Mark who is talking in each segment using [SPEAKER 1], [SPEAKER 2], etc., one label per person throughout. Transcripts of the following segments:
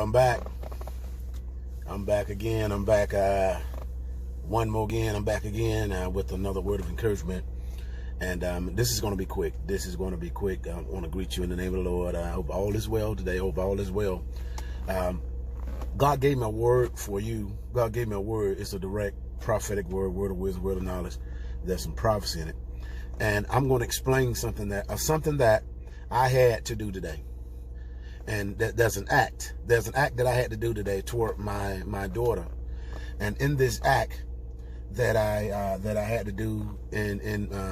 [SPEAKER 1] I'm back. I'm back again. I'm back one more again. I'm back again with another word of encouragement. And this is going to be quick. This is going to be quick. I want to greet you in the name of the Lord. I hope all is well today. I hope all is well. God gave me a word for you. God gave me a word. It's a direct prophetic word, word of wisdom, word of knowledge. There's some prophecy in it. And I'm going to explain something that I had to do today. And there's an act that I had to do today toward my daughter. And in this act that I had to do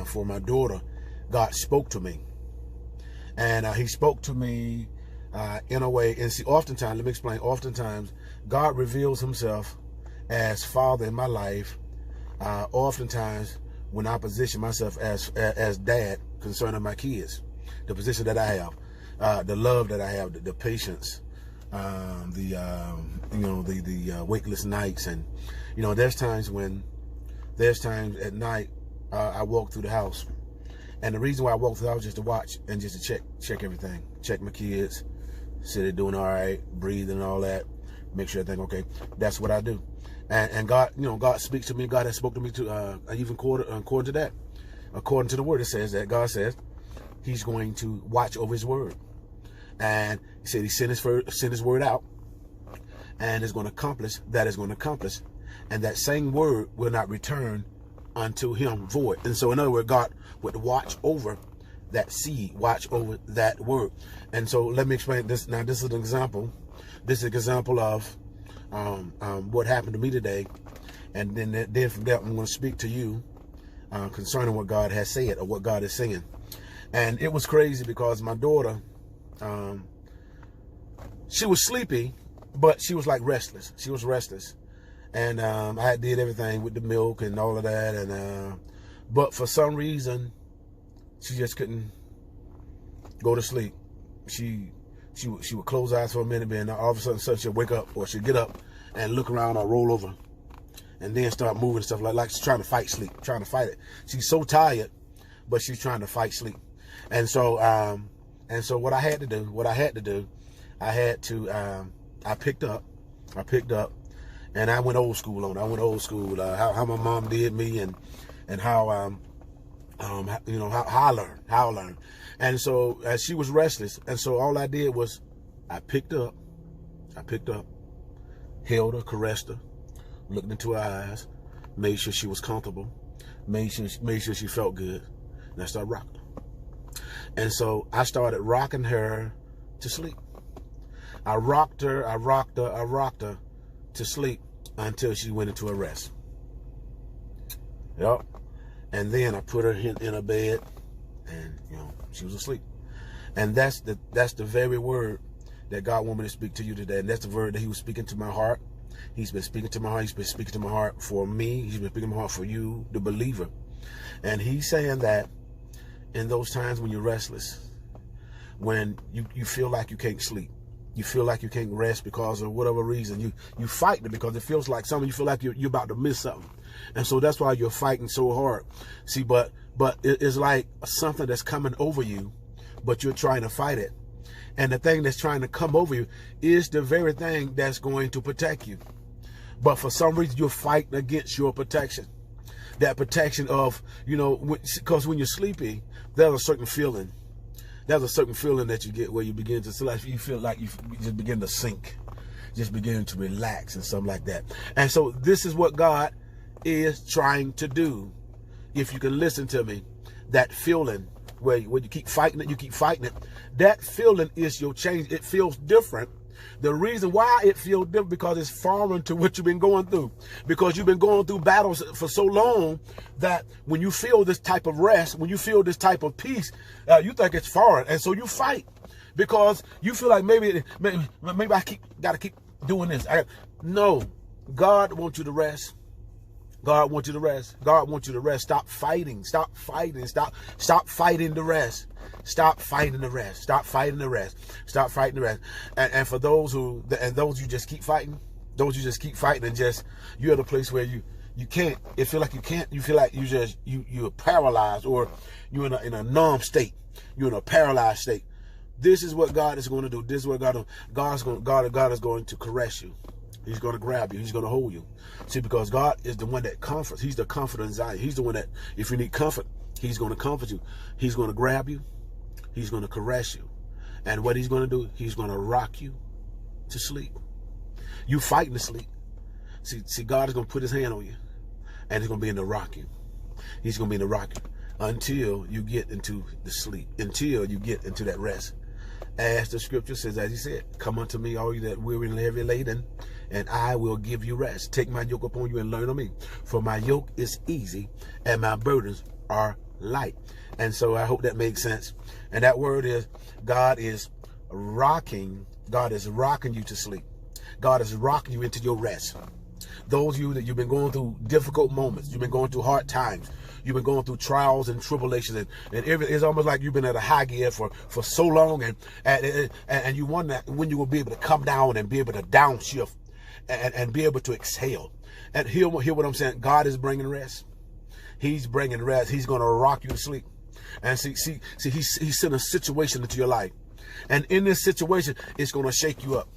[SPEAKER 1] for my daughter, God spoke to me. And he spoke to me in a way. And see, oftentimes, let me explain. Oftentimes, God reveals himself as Father in my life. Oftentimes, when I position myself as dad concerning my kids, the position that I have, the love that I have, the patience, the weightless nights, and there's times at night I walk through the house, and the reason why I walk through the house is just to watch and just to check everything, check my kids, see they're doing all right, breathing and all that, make sure everything okay. That's what I do. And God, God speaks to me. God has spoken to me to even according to that. According to the word, it says that God says he's going to watch over his word. And he said he sent his word out, and it's going to accomplish that is going to accomplish. And that same word will not return unto him void. And so in other words, God would watch over that seed, watch over that word. And so let me explain this. Now, this is an example. This is an example of what happened to me today, and then from that I'm going to speak to you concerning what God has said or what God is saying. And it was crazy because my daughter, she was sleepy, but she was like restless. She was restless, and I did everything with the milk and all of that, and but for some reason she just couldn't go to sleep. She would close eyes for a minute, and all of a sudden she'd wake up, or she'd get up and look around or roll over, and then start moving and stuff like she's trying to fight sleep, trying to fight it. She's so tired, but she's trying to fight sleep. And so what I had to do, I picked up, and I went old school on it. I went old school, how my mom did me, and how I learned. And so as she was restless, and so all I did was I picked up, held her, caressed her, looked into her eyes, made sure she was comfortable, made sure she felt good, and I started rocking her. And so I started rocking her to sleep. I rocked her to sleep until she went into a rest. Yep. And then I put her in a bed, and she was asleep. And that's the very word that God wanted me to speak to you today. And that's the word that he was speaking to my heart. He's been speaking to my heart. He's been speaking to my heart for me. He's been speaking to my heart for you, the believer. And he's saying that in those times when you're restless, when you feel like you can't sleep, you feel like you can't rest because of whatever reason, you fight it because it feels like something, you feel like you're about to miss something. And so that's why you're fighting so hard. See, but it's like something that's coming over you, but you're trying to fight it. And the thing that's trying to come over you is the very thing that's going to protect you. But for some reason, you're fighting against your protection. That protection of, because when you're sleepy, there's a certain feeling. There's a certain feeling that you get where you begin to feel like you just begin to sink, just begin to relax and something like that. And so this is what God is trying to do. If you can listen to me, that feeling where you keep fighting it, that feeling is your change. It feels different. The reason why it feels different because it's foreign to what you've been going through. Because you've been going through battles for so long that when you feel this type of rest, when you feel this type of peace, you think it's foreign. And so you fight because you feel like maybe I gotta keep doing this. No, God wants you to rest. God wants you to rest. God wants you to rest. Stop fighting. Stop fighting. Stop fighting the rest. Stop fighting the rest. Stop fighting the rest. Stop fighting the rest. And for those you just keep fighting, and just you're at a place where you can't. It feel like you can't. You feel like you're paralyzed, or you're in a numb state. You're in a paralyzed state. This is what God is going to do. This is what God is going to caress you. He's going to grab you. He's going to hold you. See, because God is the one that comforts. He's the comforter in Zion. He's the one that, if you need comfort, he's going to comfort you. He's going to grab you. He's going to caress you. And what he's going to do, he's going to rock you to sleep. You fighting to sleep. See, God is going to put his hand on you. And he's going to be in the rocking. He's going to be in the rocking until you get into the sleep. Until you get into that rest. As the scripture says, as he said, come unto me, all you that weary and heavy laden, and I will give you rest. Take my yoke upon you and learn of me. For my yoke is easy and my burdens are light. And so I hope that makes sense. And that word is, God is rocking you to sleep. God is rocking you into your rest. Those of you that you've been going through difficult moments, you've been going through hard times, you've been going through trials and tribulations, and it's almost like you've been at a high gear for so long, and you wonder when you will be able to come down and be able to downshift and be able to exhale. And hear what I'm saying. God is bringing rest. He's bringing rest. He's going to rock you to sleep. And see, he sent a situation into your life, and in this situation, it's going to shake you up.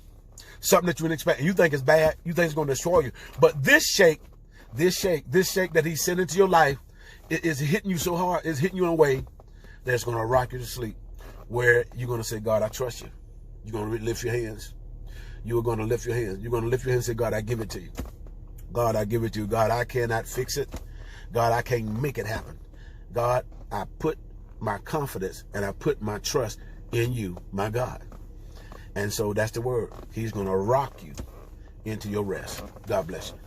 [SPEAKER 1] Something that you didn't expect. You think it's bad. You think it's going to destroy you. But this shake that he sent into your life is hitting you so hard. It's hitting you in a way that's going to rock you to sleep, where you're going to say, God, I trust you. You're going to lift your hands. You're going to lift your hands. You're going to lift your hands and say, God, I give it to you. God, I give it to you. God, I cannot fix it. God, I can't make it happen. God, I put my confidence and I put my trust in you, my God. And so that's the word. He's going to rock you into your rest. God bless you.